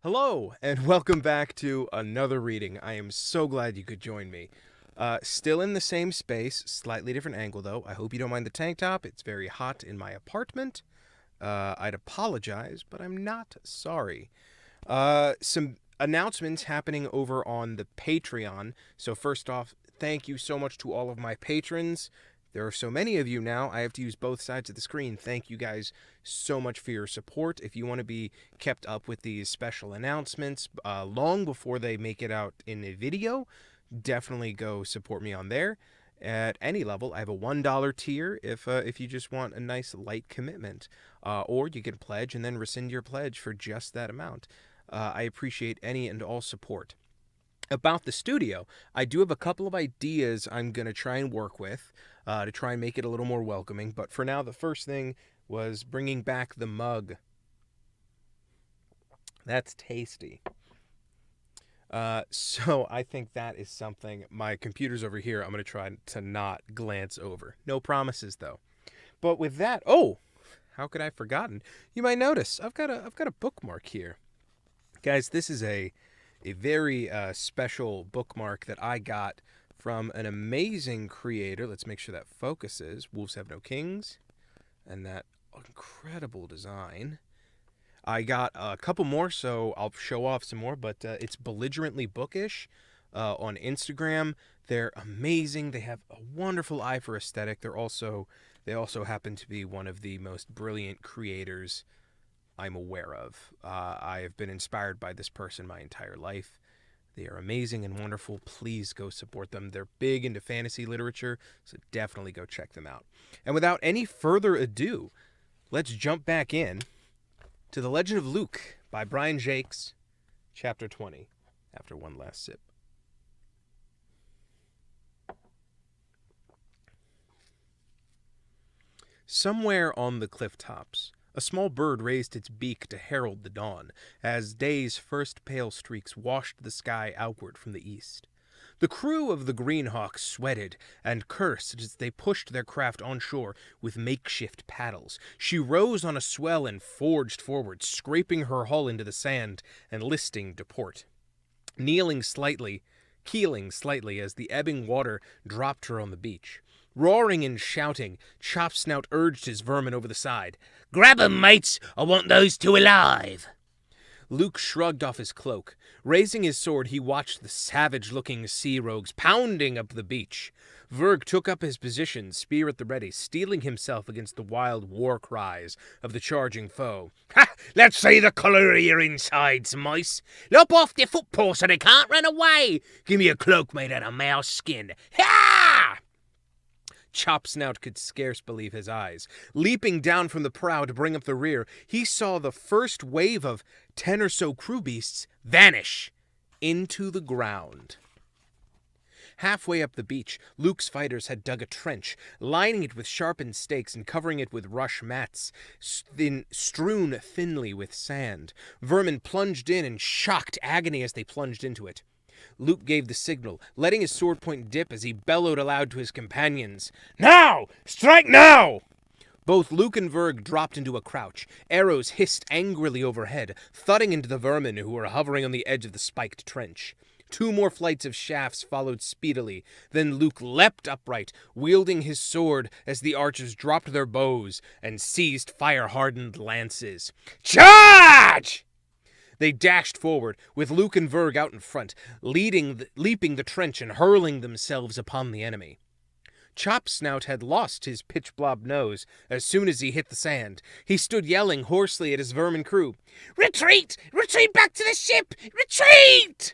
Hello, and welcome back to another reading. I am so glad you could join me. Still in the same space, slightly different angle though. I hope you don't mind the tank top. It's very hot in my apartment. I'd apologize, but I'm not sorry. Some announcements happening over on the Patreon. So first off, thank you so much to all of my patrons. There are so many of you now, I have to use both sides of the screen. Thank you guys so much for your support. If you want to be kept up with these special announcements long before they make it out in a video, definitely go support me on there. At any level, I have a $1 tier if you just want a nice light commitment. Or you can pledge and then rescind your pledge for just that amount. I appreciate any and all support. About the studio, I do have a couple of ideas I'm going to try and work with to try and make it a little more welcoming. But for now, the first thing was bringing back the mug. That's tasty. So I think that is something my computer's over here. I'm going to try to not glance over. No promises, though. But with that, how could I have forgotten? You might notice I've got a bookmark here. Guys, this is a very special bookmark that I got from an amazing creator. Let's make sure that focuses. Wolves Have No Kings. And that incredible design. I got a couple more, so I'll show off some more, but it's Belligerently Bookish on Instagram. They're amazing. They have a wonderful eye for aesthetic. They also happen to be one of the most brilliant creators I'm aware of. I have been inspired by this person my entire life. They are amazing and wonderful. Please go support them. They're big into fantasy literature, so definitely go check them out. And without any further ado, let's jump back in to The Legend of Luke by Brian Jacques, Chapter 20, after one last sip. Somewhere on the cliff tops, a small bird raised its beak to herald the dawn, as day's first pale streaks washed the sky outward from the east. The crew of the Greenhawk sweated and cursed as they pushed their craft on shore with makeshift paddles. She rose on a swell and forged forward, scraping her hull into the sand and listing to port. Keeling slightly as the ebbing water dropped her on the beach. Roaring and shouting, Chopsnout urged his vermin over the side. "Grab 'em, mates! I want those two alive!" Luke shrugged off his cloak. Raising his sword, he watched the savage-looking sea rogues pounding up the beach. Verg took up his position, spear at the ready, steeling himself against the wild war cries of the charging foe. "Ha! Let's see the colour of your insides, mice! Lop off their footpaws so they can't run away! Give me a cloak made out of mouse skin! Ha!" Chopsnout could scarce believe his eyes. Leaping down from the prow to bring up the rear, he saw the first wave of 10 or so crew beasts vanish into the ground. Halfway up the beach, Luke's fighters had dug a trench, lining it with sharpened stakes and covering it with rush mats, strewn thinly with sand. Vermin plunged in in shocked agony as they plunged into it. Luke gave the signal, letting his sword point dip as he bellowed aloud to his companions. "Now! Strike now!" Both Luke and Verg dropped into a crouch. Arrows hissed angrily overhead, thudding into the vermin who were hovering on the edge of the spiked trench. 2 more flights of shafts followed speedily. Then Luke leapt upright, wielding his sword as the archers dropped their bows and seized fire-hardened lances. "Charge!" They dashed forward, with Luke and Verg out in front, leaping the trench and hurling themselves upon the enemy. Chopsnout had lost his pitch-blob nose as soon as he hit the sand. He stood yelling hoarsely at his vermin crew. "Retreat! Retreat back to the ship! Retreat!"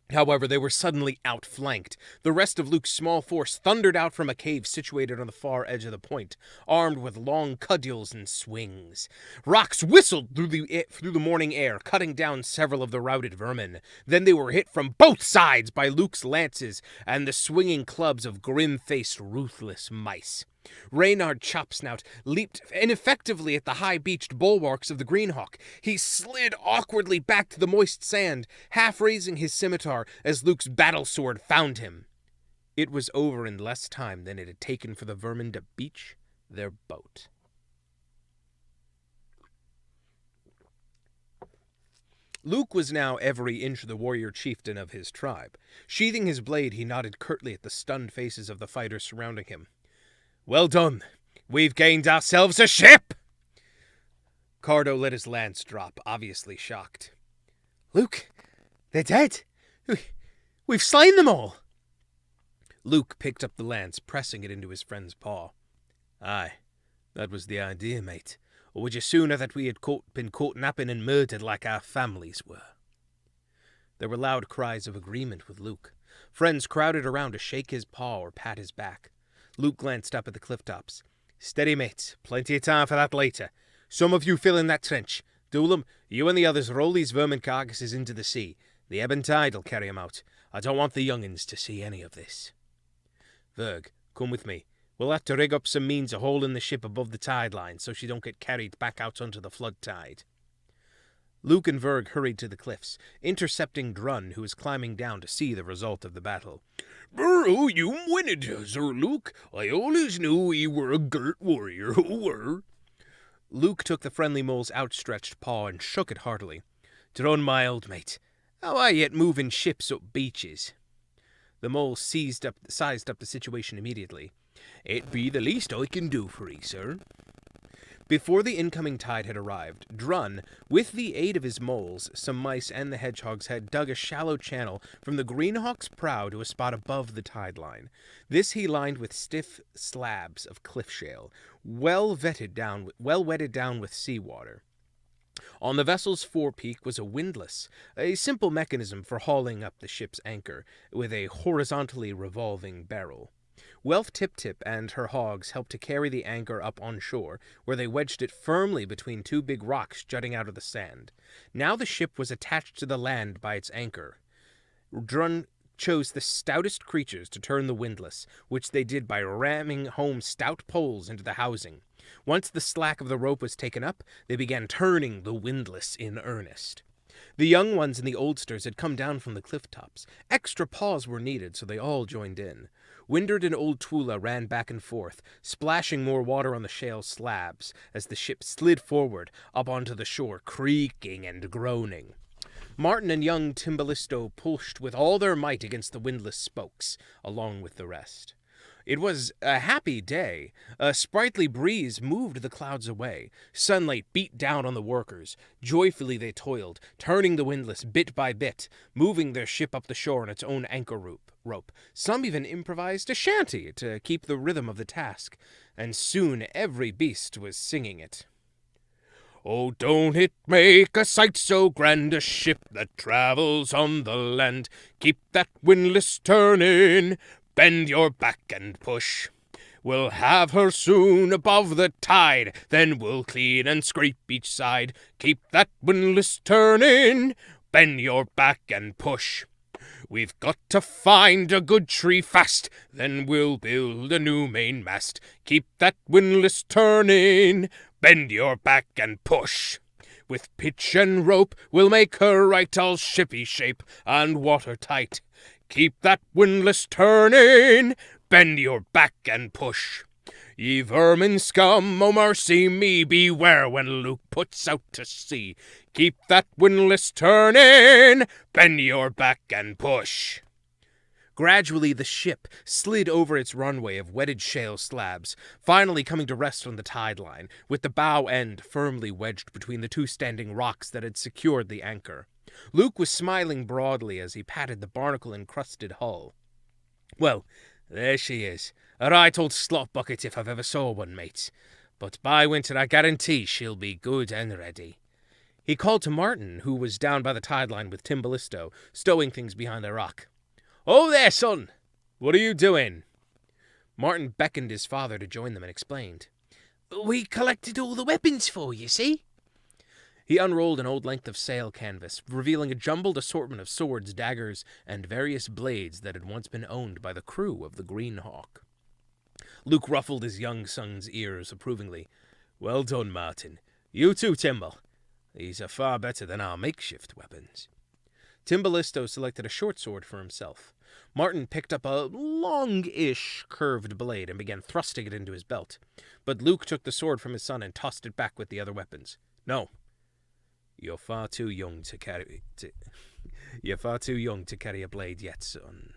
However, they were suddenly outflanked. The rest of Luke's small force thundered out from a cave situated on the far edge of the point, armed with long cudgels and swings. Rocks whistled through the morning air, cutting down several of the routed vermin. Then they were hit from both sides by Luke's lances and the swinging clubs of grim-faced, ruthless mice. Reynard Chopsnout leaped ineffectively at the high-beached bulwarks of the Greenhawk. He slid awkwardly back to the moist sand, half raising his scimitar as Luke's battle sword found him. It was over in less time than it had taken for the vermin to beach their boat. Luke was now every inch the warrior chieftain of his tribe. Sheathing his blade, he nodded curtly at the stunned faces of the fighters surrounding him. "Well done! We've gained ourselves a ship!" Cardo let his lance drop, obviously shocked. "Luke, they're dead! We've slain them all!" Luke picked up the lance, pressing it into his friend's paw. "Aye, that was the idea, mate. Or would you sooner that we had been caught napping and murdered like our families were?" There were loud cries of agreement with Luke. Friends crowded around to shake his paw or pat his back. Luke glanced up at the cliff tops. "Steady, mates. Plenty of time for that later. Some of you fill in that trench. Doolam, you and the others roll these vermin carcasses into the sea. The ebb and tide will carry 'em out. I don't want the young'uns to see any of this." "Verg, come with me. We'll have to rig up some means of hauling the ship above the tide line so she don't get carried back out onto the flood tide." Luke and Verg hurried to the cliffs, intercepting Drun, who was climbing down to see the result of the battle. "Oh, you winned, Sir Luke. I always knew you were a girt warrior, who were." Luke took the friendly mole's outstretched paw and shook it heartily. "Drun, my old mate, how are you at moving ships up beaches?" The mole sized up the situation immediately. "It be the least I can do for 'ee, sir." Before the incoming tide had arrived, Drun, with the aid of his moles, some mice, and the hedgehogs, had dug a shallow channel from the Greenhawk's prow to a spot above the tide line. This he lined with stiff slabs of cliff shale, well wetted down with seawater. On the vessel's forepeak was a windlass, a simple mechanism for hauling up the ship's anchor, with a horizontally revolving barrel. Welf Tip-Tip and her hogs helped to carry the anchor up on shore, where they wedged it firmly between two big rocks jutting out of the sand. Now the ship was attached to the land by its anchor. Drun chose the stoutest creatures to turn the windlass, which they did by ramming home stout poles into the housing. Once the slack of the rope was taken up, they began turning the windlass in earnest. The young ones and the oldsters had come down from the cliff tops. Extra paws were needed, so they all joined in. Windard and Old Tula ran back and forth, splashing more water on the shale slabs as the ship slid forward up onto the shore, creaking and groaning. Martin and young Timbalisto pushed with all their might against the windlass spokes, along with the rest. It was a happy day. A sprightly breeze moved the clouds away. Sunlight beat down on the workers. Joyfully they toiled, turning the windlass bit by bit, moving their ship up the shore on its own anchor rope. Some even improvised a shanty to keep the rhythm of the task, and soon every beast was singing it. "Oh, don't it make a sight so grand, a ship that travels on the land? Keep that windlass turning, bend your back and push. We'll have her soon above the tide, then we'll clean and scrape each side. Keep that windlass turning, bend your back and push. We've got to find a good tree fast, then we'll build a new mainmast. Keep that windlass turning, bend your back and push. With pitch and rope we'll make her right, all shippy shape and watertight. Keep that windlass turning, bend your back and push. Ye vermin scum, oh mercy me, beware when Luke puts out to sea. Keep that windlass turning, bend your back and push." Gradually the ship slid over its runway of wetted shale slabs, finally coming to rest on the tide line, with the bow end firmly wedged between the two standing rocks that had secured the anchor. Luke was smiling broadly as he patted the barnacle-encrusted hull. "Well, there she is. A right old slop bucket if I've ever saw one, mates. But by winter I guarantee she'll be good and ready." He called to Martin, who was down by the tide line with Timbalisto, stowing things behind the rock. "Oh there, son! What are you doing?" Martin beckoned his father to join them and explained. "We collected all the weapons for you, see?" He unrolled an old length of sail canvas, revealing a jumbled assortment of swords, daggers, and various blades that had once been owned by the crew of the Greenhawk. Luke ruffled his young son's ears approvingly. "Well done, Martin. You too, Timble. These are far better than our makeshift weapons." Timbalisto selected a short sword for himself. Martin picked up a long-ish curved blade and began thrusting it into his belt. But Luke took the sword from his son and tossed it back with the other weapons. "No. You're far too young to carry... You're far too young to carry a blade yet, son.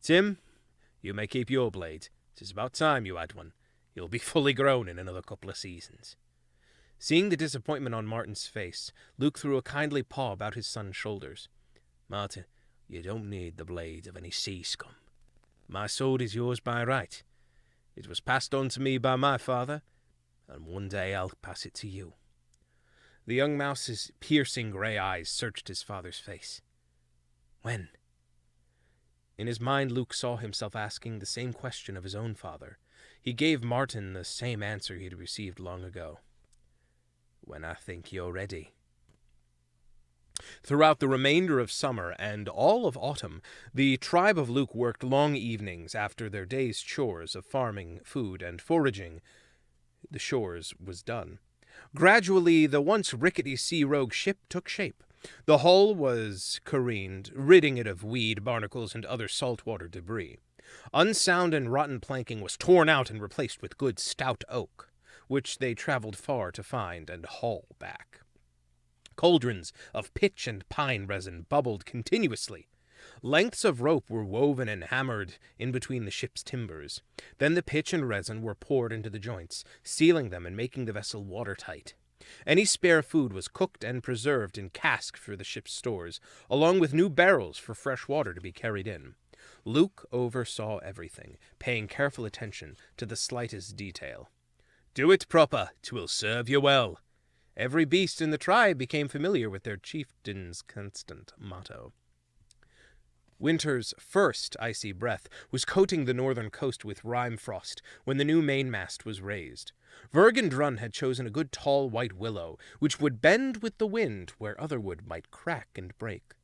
Tim, you may keep your blade. 'Tis about time you had one. You'll be fully grown in another couple of seasons. Seeing the disappointment on Martin's face, Luke threw a kindly paw about his son's shoulders. Martin, you don't need the blade of any sea scum. My sword is yours by right. It was passed on to me by my father, and one day I'll pass it to you. The young mouse's piercing grey eyes searched his father's face. When? In his mind, Luke saw himself asking the same question of his own father. He gave Martin the same answer he had received long ago. When I think you're ready. Throughout the remainder of summer and all of autumn, the tribe of Luke worked long evenings after their day's chores of farming, food, and foraging. The shores was done. Gradually, the once rickety sea rogue ship took shape. The hull was careened, ridding it of weed, barnacles, and other saltwater debris. Unsound and rotten planking was torn out and replaced with good stout oak, which they traveled far to find and haul back. Cauldrons of pitch and pine resin bubbled continuously. Lengths of rope were woven and hammered in between the ship's timbers. Then the pitch and resin were poured into the joints, sealing them and making the vessel watertight. Any spare food was cooked and preserved in casks for the ship's stores, along with new barrels for fresh water to be carried in. Luke oversaw everything, paying careful attention to the slightest detail. Do it proper, 'twill serve you well. Every beast in the tribe became familiar with their chieftain's constant motto. Winter's first icy breath was coating the northern coast with rime frost when the new mainmast was raised. Vergendrun had chosen a good tall white willow, which would bend with the wind where other wood might crack and break.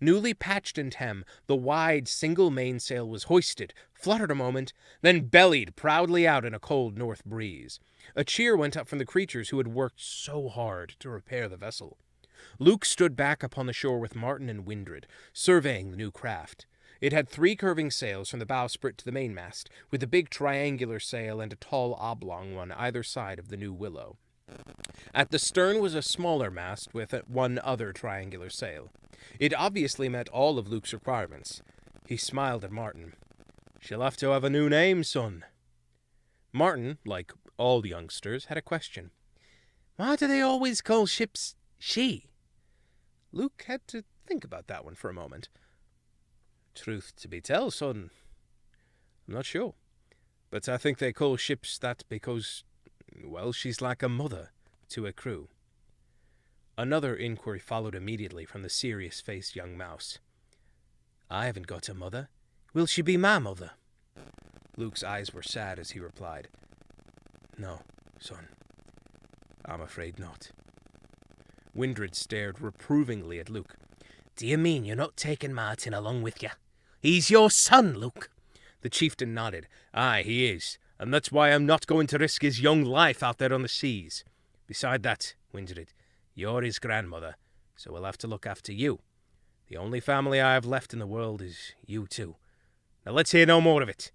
Newly patched and hem, the wide single mainsail was hoisted, fluttered a moment, then bellied proudly out in a cold north breeze. A cheer went up from the creatures who had worked so hard to repair the vessel. Luke stood back upon the shore with Martin and Windred, surveying the new craft. It had 3 curving sails from the bowsprit to the mainmast, with a big triangular sail and a tall oblong one either side of the new willow. At the stern was a smaller mast with one other triangular sail. It obviously met all of Luke's requirements. He smiled at Martin. She'll have to have a new name, son. Martin, like all youngsters, had a question. Why do they always call ships she? Luke had to think about that one for a moment. Truth to be told, son, I'm not sure. But I think they call ships that because, well, she's like a mother to a crew. Another inquiry followed immediately from the serious-faced young mouse. I haven't got a mother. Will she be my mother? Luke's eyes were sad as he replied. No, son. I'm afraid not. Windred stared reprovingly at Luke. Do you mean you're not taking Martin along with you? He's your son, Luke. The chieftain nodded. Aye, he is, and that's why I'm not going to risk his young life out there on the seas. Beside that, Windred, you're his grandmother, so we'll have to look after you. The only family I have left in the world is you two. Now let's hear no more of it.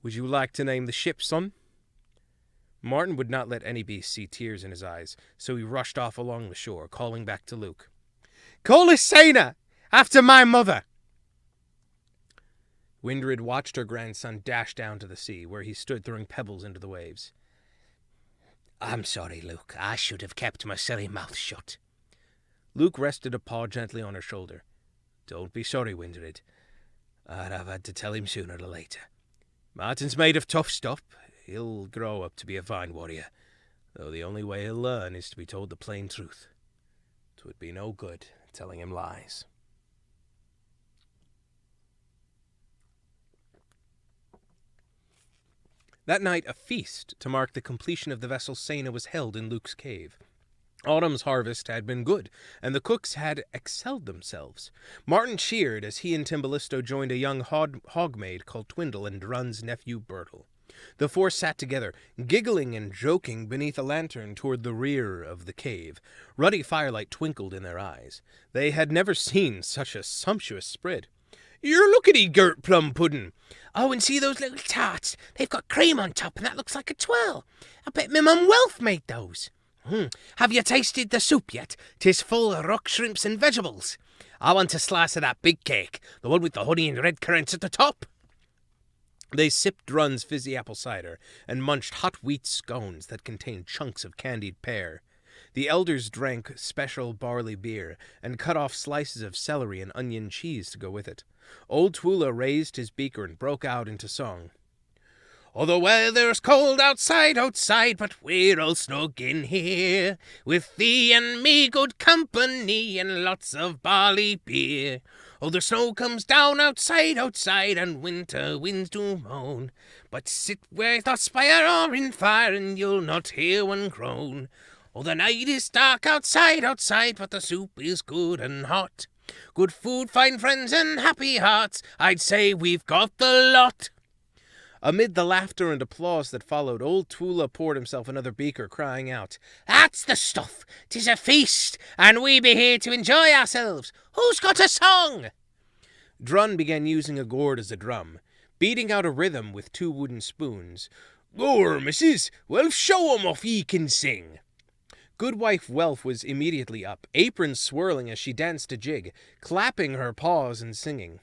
Would you like to name the ship, son? Martin would not let any beast see tears in his eyes, so he rushed off along the shore, calling back to Luke. Call us Saina, after my mother! Windred watched her grandson dash down to the sea, where he stood throwing pebbles into the waves. I'm sorry, Luke. I should have kept my silly mouth shut. Luke rested a paw gently on her shoulder. Don't be sorry, Windred. I'd have had to tell him sooner or later. Martin's made of tough stuff. He'll grow up to be a fine warrior, though the only way he'll learn is to be told the plain truth. 'Twould be no good telling him lies. That night, a feast to mark the completion of the vessel Saina was held in Luke's cave. Autumn's harvest had been good, and the cooks had excelled themselves. Martin cheered as he and Timbalisto joined a young hogmaid called Twindle and Drun's nephew Bertle. The 4 sat together, giggling and joking beneath a lantern toward the rear of the cave. Ruddy firelight twinkled in their eyes. They had never seen such a sumptuous spread. You're lookity, Gert Plum Puddin'. Oh, and see those little tarts. They've got cream on top, and that looks like a twirl. I bet my mum Welf made those. Have you tasted the soup yet? 'Tis full of rock shrimps and vegetables. I want a slice of that big cake, the one with the honey and red currants at the top. They sipped Drun's fizzy apple cider and munched hot wheat scones that contained chunks of candied pear. The elders drank special barley beer and cut off slices of celery and onion cheese to go with it. Old Twula raised his beaker and broke out into song. Oh, the weather's cold outside, but we're all snug in here, with thee and me good company and lots of barley beer. Oh, the snow comes down outside, and winter winds do moan. But sit with us by our roaring fire, and you'll not hear one groan. Oh, the night is dark outside, but the soup is good and hot. Good food, fine friends, and happy hearts, I'd say we've got the lot. Amid the laughter and applause that followed, old Twula poured himself another beaker, crying out, That's the stuff! 'Tis a feast, and we be here to enjoy ourselves. Who's got a song? Drun began using a gourd as a drum, beating out a rhythm with 2 wooden spoons. Gore, missus, well, show 'em off ye can sing. Goodwife Welf was immediately up, aprons swirling as she danced a jig, clapping her paws and singing.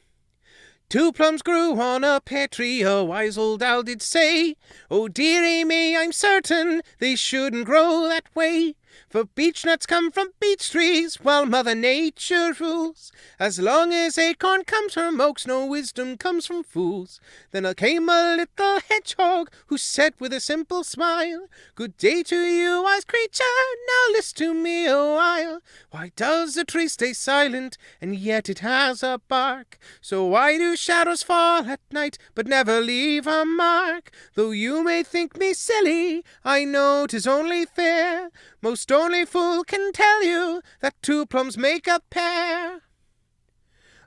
2 plums grew on a pear tree, a wise old owl did say. Oh, dearie me, I'm certain they shouldn't grow that way. For beech nuts come from beech trees, while Mother Nature rules. As long as acorn comes from oaks, no wisdom comes from fools. Then came a little hedgehog, who said with a simple smile, Good day to you, wise creature, now list to me a while. Why does a tree stay silent, and yet it has a bark? So why do shadows fall at night, but never leave a mark? Though you may think me silly, I know 'tis only fair. Most only fool can tell you that 2 plums make a pear.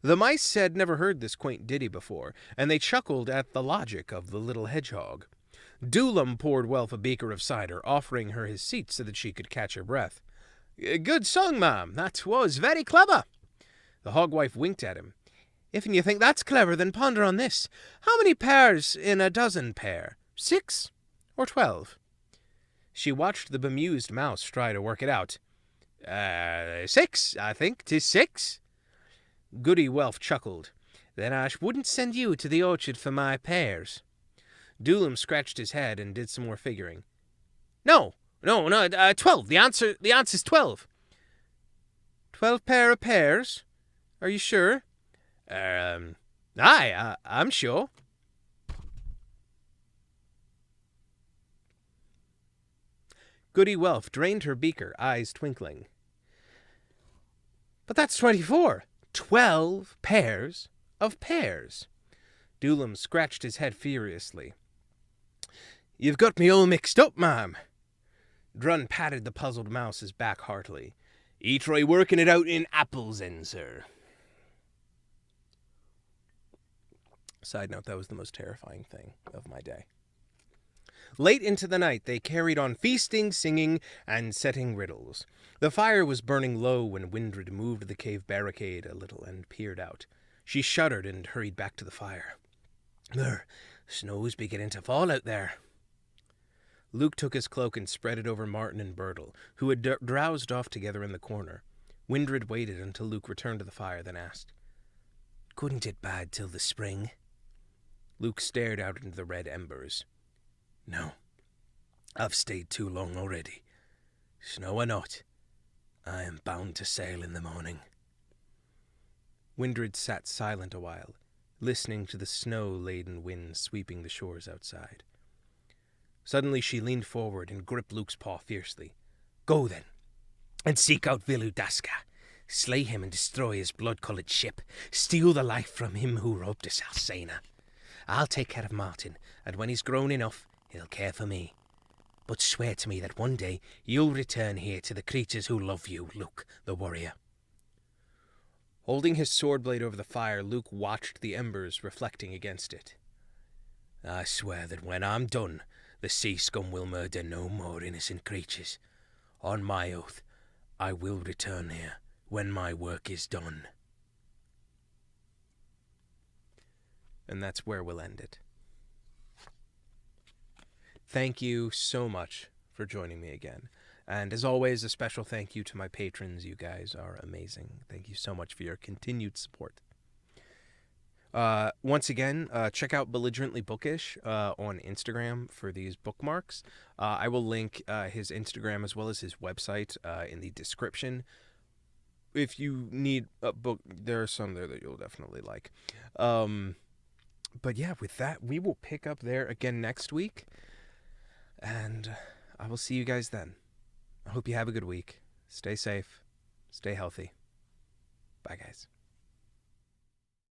The mice had never heard this quaint ditty before, and they chuckled at the logic of the little hedgehog. Doolam poured Welf a beaker of cider, offering her his seat so that she could catch her breath. Good song, ma'am. That was very clever. The hogwife winked at him. If you think that's clever, then ponder on this. How many pears in a dozen pair? 6 or 12? She watched the bemused mouse try to work it out. 6, I think. 'Tis 6. Goody Welf chuckled. Then I wouldn't send you to the orchard for my pears. Doolam scratched his head and did some more figuring. No, 12. The answer's 12. 12 pair of pears? Are you sure? Aye, I'm sure. Goody Welf drained her beaker, eyes twinkling. But that's 24. 12 pairs of pears. Doolam scratched his head furiously. You've got me all mixed up, ma'am. Drun patted the puzzled mouse's back heartily. He try working it out in apples, then, sir. Side note, that was the most terrifying thing of my day. Late into the night, they carried on feasting, singing, and setting riddles. The fire was burning low when Windred moved the cave barricade a little and peered out. She shuddered and hurried back to the fire. Snow's beginning to fall out there. Luke took his cloak and spread it over Martin and Birdle, who had drowsed off together in the corner. Windred waited until Luke returned to the fire, then asked, Couldn't it bide till the spring? Luke stared out into the red embers. No, I've stayed too long already. Snow or not, I am bound to sail in the morning. Windred sat silent a while, listening to the snow-laden wind sweeping the shores outside. Suddenly she leaned forward and gripped Luke's paw fiercely. Go then, and seek out Viludaska. Slay him and destroy his blood-coloured ship. Steal the life from him who robbed us, Alcena. I'll take care of Martin, and when he's grown enough, he'll care for me. But swear to me that one day you'll return here to the creatures who love you, Luke, the warrior. Holding his sword blade over the fire, Luke watched the embers reflecting against it. I swear that when I'm done, the sea scum will murder no more innocent creatures. On my oath, I will return here when my work is done. And that's where we'll end it. Thank you so much for joining me again. And as always, a special thank you to my patrons. You guys are amazing. Thank you so much for your continued support. Once again, check out Belligerently Bookish on Instagram for these bookmarks. I will link his Instagram as well as his website in the description. If you need a book, there are some there that you'll definitely like. But yeah, with that, we will pick up there again next week. And I will see you guys then. I hope you have a good week. Stay safe. Stay healthy. Bye, guys.